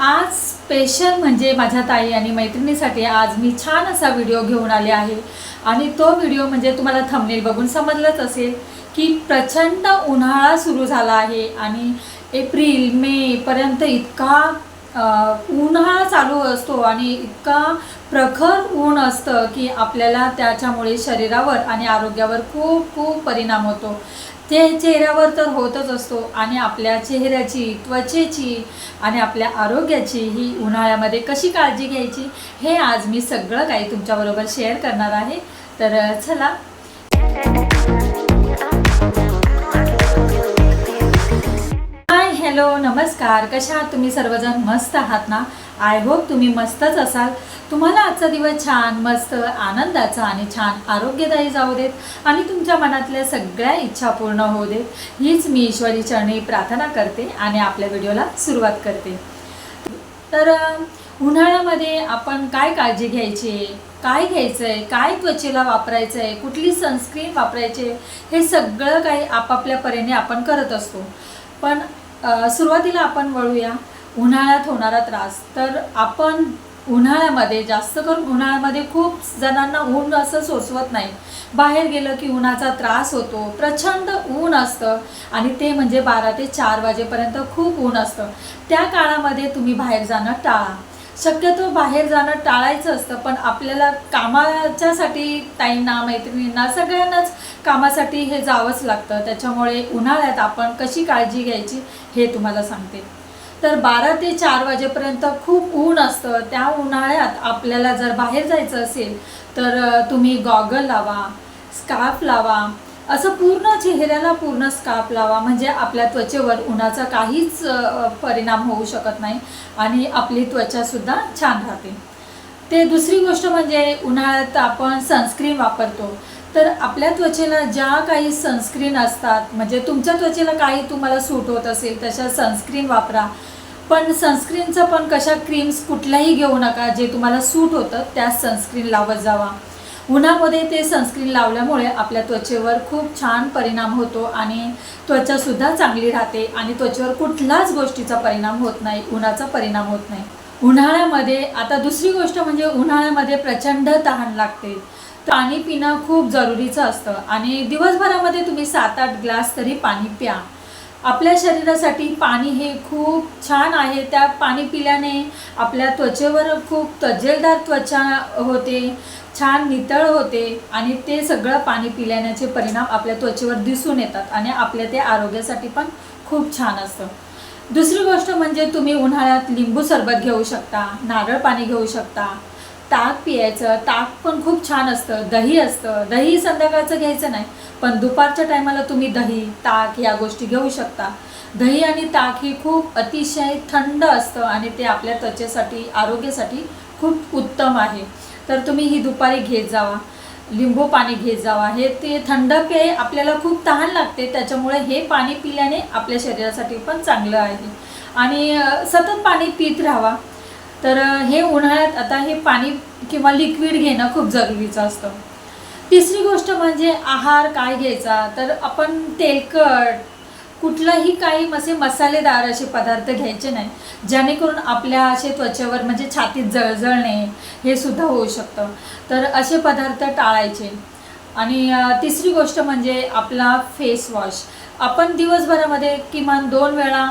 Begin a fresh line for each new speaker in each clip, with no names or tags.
आज स्पेशल म्हणजे माझ्या ताई आणि मैत्रिणीसाठी आज मी छान असा व्हिडिओ घेऊन आले आहे आणि तो व्हिडिओ म्हणजे तुम्हाला थंबनेल बघून समजलंच असेल की प्रचंड उन्हाळा सुरू झाला आहे आणि एप्रिल मे पर्यंत इतका उन्हाळा चालू असतो आणि इतका प्रखर ऊन असतं की आपल्याला त्याच्यामुळे शरीरावर आणि आरोग्यावर खूप खूप परिणाम होतो। ते चेहऱ्यावर तर होतच असतो आणि आपल्या चेहऱ्याची, त्वचेची आणि आपल्या आरोग्याची ही उन्हाळ्यामध्ये कशी काळजी घ्यायची हे आज मी सगळं काही तुमच्याबरोबर शेअर करणार आहे। तर चला। हॅलो नमस्कार, कशा आहात तुम्ही सर्वजण? मस्त आहात ना? आय होप तुम्ही मस्तच असाल। तुम्हाला आजचा दिवस छान मस्त आनंदाचा आणि छान आरोग्यदायी जाऊ देत आणि तुमच्या मनातल्या सगळ्या इच्छा पूर्ण होऊ देत हीच मी ईश्वरी चरणी प्रार्थना करते आणि आपल्या व्हिडिओला सुरुवात करते। तर उन्हाळ्यामध्ये आपण काय काळजी घ्यायची, काय घ्यायचं आहे, काय त्वचेला वापरायचं आहे, कुठली सनस्क्रीन वापरायची, हे सगळं काही आपापल्या परीने आपण करत असतो। पण सुरुवातीला आपण वळूया उन्हाळ्यात होणारा त्रास। तर आपण उन्हाळ्यामध्ये जास्त करून उन्हाळ्यामध्ये खूप जणांना ऊन असं सोसवत नाही। बाहेर गेलं की उन्हाचा त्रास होतो, प्रचंड ऊन असतं आणि ते म्हणजे 12 ते 4 वाजेपर्यंत खूप ऊन असतं। त्या काळामध्ये तुम्ही बाहेर जाणं टाळा। शक्यतो बाहेर जाणं टाळायचं असतं, पण आपल्याला कामाच्यासाठी ताईंना, मैत्रिणींना, सगळ्यांनाच कामासाठी हे जावंच लागतं। त्याच्यामुळे उन्हाळ्यात आपण कशी काळजी घ्यायची हे तुम्हाला सांगते। तर 12 ते 4 वाजेपर्यंत खूप ऊन असतं। त्या उन्हाळ्यात आपल्याला जर बाहेर जायचं असेल तर तुम्ही गॉगल लावा, स्कार्फ लावा, असं पूर्ण चेहऱ्याला पूर्ण स्कार्फ लावा, म्हणजे आपल्या त्वचेवर उन्हाचा काहीच परिणाम होऊ शकत नाही आणि आपली त्वचासुद्धा छान राहते। ते दुसरी गोष्ट म्हणजे उन्हाळ्यात आपण सनस्क्रीन वापरतो। तर आपल्या त्वचेला ज्या काही सनस्क्रीन असतात, म्हणजे तुमच्या त्वचेला काही तुम्हाला सूट होत असेल तशा सनस्क्रीन वापरा। पण सनस्क्रीनचं पण कशा क्रीम्स कुठल्याही घेऊ नका, जे तुम्हाला सूट होतं त्याच सनस्क्रीन लावत जावा। उन्हामध्ये ते सनस्क्रीन लावल्यामुळे आपल्या त्वचेवर खूप छान परिणाम होतो आणि त्वचासुद्धा चांगली राहते आणि त्वचेवर कुठलाच गोष्टीचा परिणाम होत नाही, उन्हाचा परिणाम होत नाही उन्हाळ्यामध्ये। आता दुसरी गोष्ट म्हणजे उन्हाळ्यामध्ये प्रचंड तहान लागते। पाणी पिणं खूप जरुरीचं असतं आणि दिवसभरामध्ये तुम्ही 7-8 ग्लास तरी पाणी प्या। आपल्या शरीरासाठी पाणी हे खूप छान आहे। त्या पाणी पिल्याने आपल्या त्वचेवर खूप तजेलदार त्वचा होते, छान नितळ होते आणि ते सगळं पाणी पिल्याने परिणाम आपल्या त्वचेवर दिसून येतात आणि आपल्या ते आरोग्यासाठी पण खूप छान असतं। दुसरी गोष्ट म्हणजे तुम्ही उन्हाळ्यात लिंबू सरबत घेऊ शकता, नारळ पाणी घेऊ शकता, ताक पियायचं। ताक पण खूप छान असतं, दही असतं। दही संध्याकाळचं घ्यायचं नाही, पण दुपारच्या टायमाला तुम्ही दही, ताक या गोष्टी घेऊ शकता। दही आणि ताक ही खूप अतिशय थंड असतं आणि ते आपल्या त्वचेसाठी, आरोग्यासाठी खूप उत्तम आहे। तर तुम्ही ही दुपारी घेत जावा। लिंबू पाणी घेत जावा। हे ते थंड पेय आपल्याला खूप तहान लागते, त्याच्यामुळे हे पाणी पिल्याने आपल्या शरीरासाठी पण चांगलं आहे आणि सतत पाणी पीत राहावा। तर हे उन्हाळ्यात आता हे पाणी किंवा लिक्विड घेणं खूप जरुरीचं असतं। तिसरी गोष्ट म्हणजे आहार काय घ्यायचा, तर आपण तेलकट कुठलाही काही असे मसालेदार असे पदार्थ घ्यायचे नाही, जेणेकरून आपल्या असे त्वचेवर म्हणजे छातीत जळजळणे हे सुद्धा होऊ शकतं। तर असे पदार्थ टाळायचे। आणि तिसरी गोष्ट म्हणजे आपला फेस वॉश। आपण दिवसभरामध्ये किमान 2 वेळा,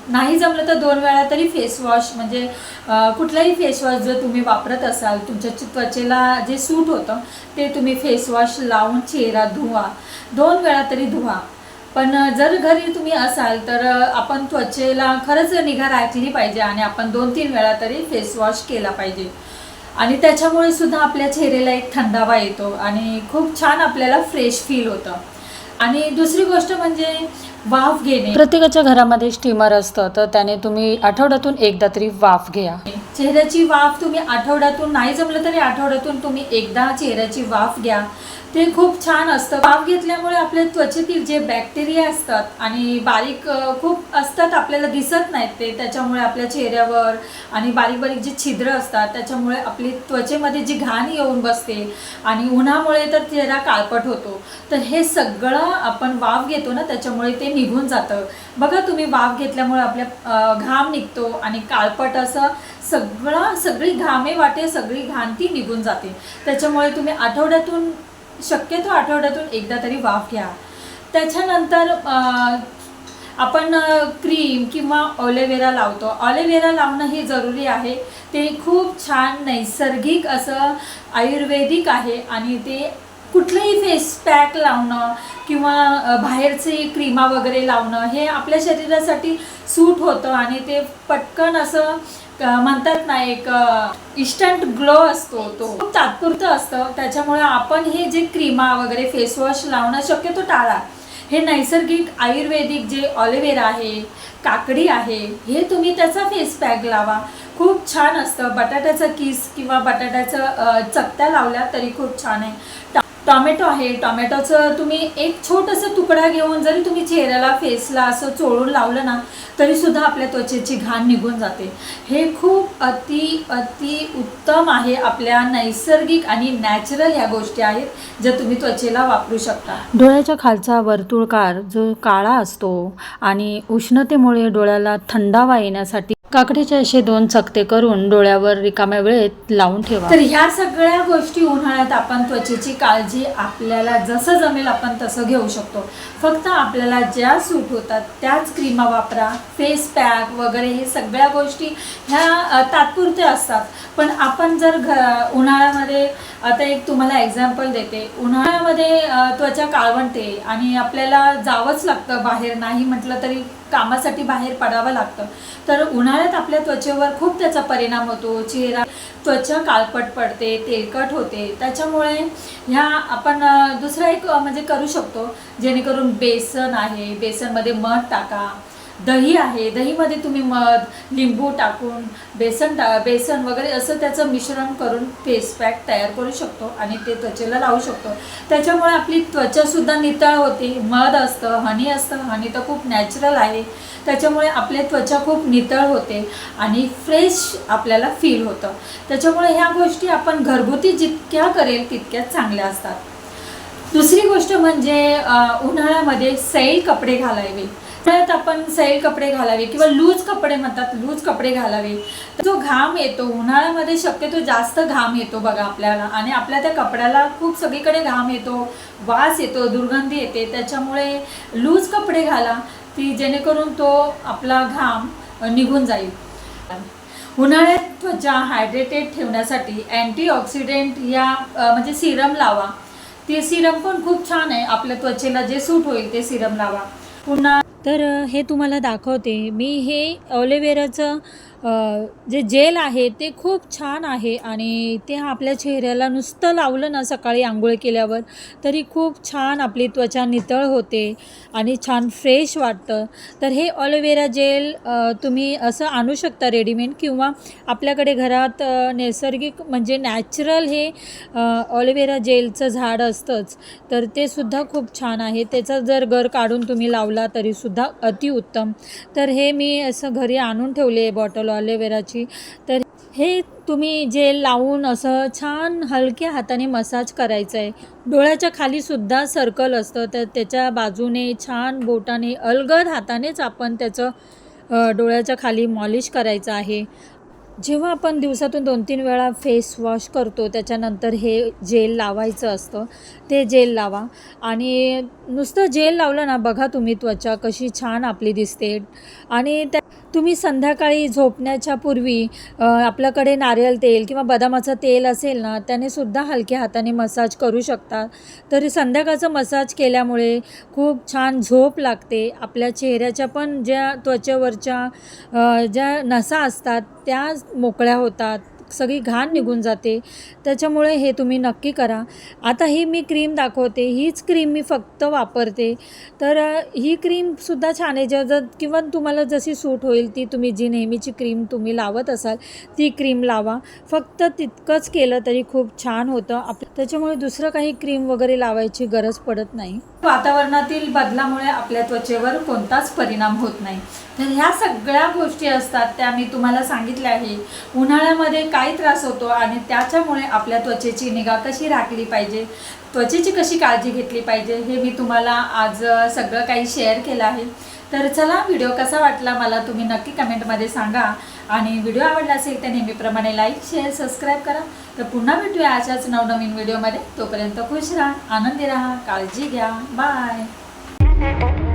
नाही जमलं तर 2 वेळा तरी फेस वॉश, म्हणजे कुठलाही फेस वॉश जर तुम्ही वापरत असाल, तुमच्या त्वचेला जे सूट होतं ते तुम्ही फेस वॉश लावून चेहरा धुवा, 2 वेळा तरी धुवा। पण जर घरी तुम्ही असाल तर आपण त्वचेला खरंच निगा राखली पाहिजे आणि आपण 2-3 वेळा तरी फेस वॉश केला पाहिजे आणि त्याच्यामुळे सुद्धा आपल्या चेहऱ्याला एक थंडावा येतो आणि खूप छान आपल्याला फ्रेश फील होतं। आणि दुसरी गोष्ट म्हणजे वाफ घेणे। प्रत्येकाच्या घरामध्ये स्टीमर असतं, तर त्याने तुम्ही आठवड्यातून एकदा तरी वाफ घ्या। चेहऱ्याची वाफ तुम्ही आठवड्यातून, नाही जमलं तरी आठवड्यातून तुम्ही एकदा चेहऱ्याची वाफ घ्या। ते खूप छान असतं. वाफ घेतल्यामुळे आपल्या त्वचेतील जे बॅक्टेरिया असतात आणि बारीक खूप असतात, आपल्याला दिसत नाहीत ते, त्याच्यामुळे आपल्या चेहऱ्यावर आणि बारीक बारीक जे छिद्र असतात त्याच्यामुळे आपली त्वचेमध्ये जी घाण येऊन बसते आणि उन्हामुळे तर चेहरा काळपट होतो. तर हे सगळं आपण वाफ घेतो ना, त्याच्यामुळे ते निघून जातं. बघा तुम्ही, वाफ घेतल्यामुळे आपल्या घाम निघतो आणि काळपट असं सगळी घामे वाटे सगळी घाण ती निघून जाते. त्याच्यामुळे तुम्ही शक्यतो आठवड्यातून एकदा तरी वाफ घ्या. त्याच्यानंतर आपण क्रीम किंवा ऑलिव्हेरा लावतो. ऑलिव्हेरा लावणं हे जरुरी आहे. ते खूप छान नैसर्गिक असं आयुर्वेदिक आहे आणि ते कुठलंही फेस पॅक लावणं किंवा बाहेरचे क्रीमा वगैरे लावणं हे आपल्या शरीरासाठी सूट होतं आणि ते पटकन असं म्हणतात ना, एक इन्स्टंट ग्लो असतो, तो खूप तात्पुरतं असतं. त्याच्यामुळे आपण हे जे क्रीमा वगैरे फेसवॉश लावणं शक्यतो टाळा. हे नैसर्गिक आयुर्वेदिक जे ऑलिव्हेरा आहे, काकडी आहे, हे तुम्ही त्याचा फेस पॅक लावा. खूप छान असतं. बटाट्याचा किस किंवा बटाट्याचं चकत्या लावल्या तरी खूप छान आहे. टॉमॅटो आहे, टॉमॅटोचं तुम्ही एक छोटंसं तुकडा घेऊन जरी तुम्ही चेहऱ्याला फेसला असं चोळून लावलं ना तरीसुद्धा आपल्या त्वचेची घाण निघून जाते. हे खूप अति उत्तम आहे. आपल्या नैसर्गिक आणि नॅचरल ह्या गोष्टी आहेत ज्या तुम्ही त्वचेला वापरू शकता.
डोळ्याच्या खालचा वर्तुळकार जो काळा असतो आणि उष्णतेमुळे डोळ्याला थंडावा येण्यासाठी काकडीचे असे 2 चकते करून डोळ्यावर रिकाम्या वेळेत लावून ठेवा.
तर ह्या सगळ्या गोष्टी उन्हाळ्यात आपण त्वचेची काळजी आपल्याला जसं जमेल आपण तसं घेऊ शकतो. फक्त आपल्याला ज्या सूट होतात त्याच क्रीमा वापरा. फेस पॅक वगैरे हे सगळ्या गोष्टी ह्या तात्पुरत्या असतात. पण आपण जर उन्हाळ्यामध्ये, आता एक तुम्हाला एक्झाम्पल देते, उन्हाळ्यामध्ये त्वचा काळवंटते आणि आपल्याला जावंच लागतं बाहेर, नाही म्हटलं तरी कामासाठी बाहेर पडावं लागतं. तर उन्हाळ्यात आपल्या त्वचेवर खूप त्याचा परिणाम होतो. त्वचा काळपट पडते, तेलकट होते. त्याच्यामुळे ह्या आपण दुसरा एक म्हणजे करू शकतो, जेणेकरून बेसन आहे, बेसनमध्ये मध टाका. दही आहे, दहीमध्ये तुम्ही मध, लिंबू टाकून बेसन वगैरे असं त्याचं मिश्रण करून फेस पॅक तयार करू शकतो आणि ते त्वचेला लावू शकतो. त्याच्यामुळे आपली त्वचासुद्धा नितळ होते. मध असतं, हनी असतं, हनी तर खूप नॅचरल आहे. त्याच्यामुळे आपली त्वचा खूप नितळ होते आणि फ्रेश आपल्याला फील होतं. त्याच्यामुळे ह्या गोष्टी आपण घरगुती जितक्या करेल तितक्याच चांगल्या असतात. दुसरी गोष्ट म्हणजे उन्हाळ्यामध्ये सैल कपडे घालावे. त्यात आपण सैल कपडे घालावे किंवा लूज कपडे म्हणतात, लूज कपडे घालावे. जो घाम येतो उन्हाळ्यामध्ये शक्यतो जास्त घाम येतो बघा आपल्याला, आणि आपल्या त्या कपड्याला खूप सगळीकडे घाम येतो, वास येतो, दुर्गंधी येते. त्याच्यामुळे लूज कपडे घाला की जेणेकरून तो आपला घाम निघून जाईल. उन्हाळ्यात त्वचा हायड्रेटेड ठेवण्यासाठी अँटीऑक्सिडेंट या म्हणजे सिरम लावा. ते सिरम पण खूप छान आहे. आपल्या त्वचेला जे सूट होईल ते सिरम लावा. पुन्हा
तर हे तुम्हाला दाखवते मी. हे ऑलिव्हेराचं जे जेल आहे ते खूप छान आहे आणि ते आपल्या चेहऱ्याला नुसतं लावलं ना सकाळी आंघोळ केल्यावर तरी खूप छान आपली त्वचा नितळ होते आणि छान फ्रेश वाटतं. तर हे ऑलिव्हेरा जेल तुम्ही असं आणू शकता रेडीमेड, किंवा आपल्याकडे घरात नैसर्गिक म्हणजे नॅचरल हे ऑलिव्हेरा जेलचं झाड असतंच, तर ते सुद्धा खूप छान आहे. त्याचा जर गर काढून तुम्ही लावला तरीसुद्धा अतिउत्तम. तर हे मी असं घरी आणून ठेवले आहे बॉटल ऑलिव्हेराची. तर हे तुम्ही जेल लावून असं छान हलक्या हाताने मसाज करायचं आहे. डोळ्याच्या खालीसुद्धा सर्कल असतं, तर त्याच्या बाजूने छान बोटाने अलगद हातानेच आपण त्याचं डोळ्याच्या खाली मॉलिश करायचं आहे. जेव्हा आपण दिवसातून 2-3 वेळा फेस वॉश करतो त्याच्यानंतर हे जेल लावायचं असतं. ते जेल लावा आणि नुसतं जेल लावलं ना, बघा तुम्ही त्वचा कशी छान आपली दिसते. आणि तुम्ही संध्याकाळी झोपण्याच्या पूर्वी आपल्याकडे नारळ तेल किंवा बदामाचं तेल असेल ना, त्याने सुद्धा हलक्या हाताने मसाज करू शकता. तर संध्याकाळचं मसाज केल्यामुळे खूप छान झोप लागते. आपल्या चेहऱ्याच्या पण ज्या त्वचेवरच्या ज्या नसा असतात त्या मोकळ्या होतात. सगळी घाण निघून जाते. त्याच्यामुळे हे तुम्ही नक्की करा. आता ही मी क्रीम दाखवते, हीच क्रीम मी फक्त वापरते. तर ही क्रीमसुद्धा छान आहे. जर किंवा तुम्हाला जशी सूट होईल ती तुम्ही जी नेहमीची क्रीम तुम्ही लावत असाल ती क्रीम लावा. फक्त तितकंच केलं तरी खूप छान होतं. त्याच्यामुळे दुसरं काही क्रीम वगैरे लावायची गरज पडत नाही.
वातावरणातील बदलामुळे आपल्या त्वचेवर कोणताच परिणाम होत नाही. तर ह्या सगळ्या गोष्टी असतात त्या मी तुम्हाला सांगितल्या आहे. उन्हाळ्यामध्ये काय त्रास होतो आणि त्याच्यामुळे आपल्या त्वचेची निगा कशी राखली पाहिजे, त्वचेची कशी काळजी घेतली पाहिजे, हे मी तुम्हाला आज सगळं काही शेअर केलं आहे. तर चला, व्हिडिओ कसा वाटला मला तुम्ही नक्की कमेंटमध्ये सांगा. आणि व्हिडिओ आवडला असेल तर नेहमीप्रमाणे लाईक, शेअर, सबस्क्राईब करा. तर पुन्हा भेटूया अशाच नवनवीन व्हिडिओमध्ये. तोपर्यंत खुश राहा, आनंदी राहा, काळजी घ्या. बाय.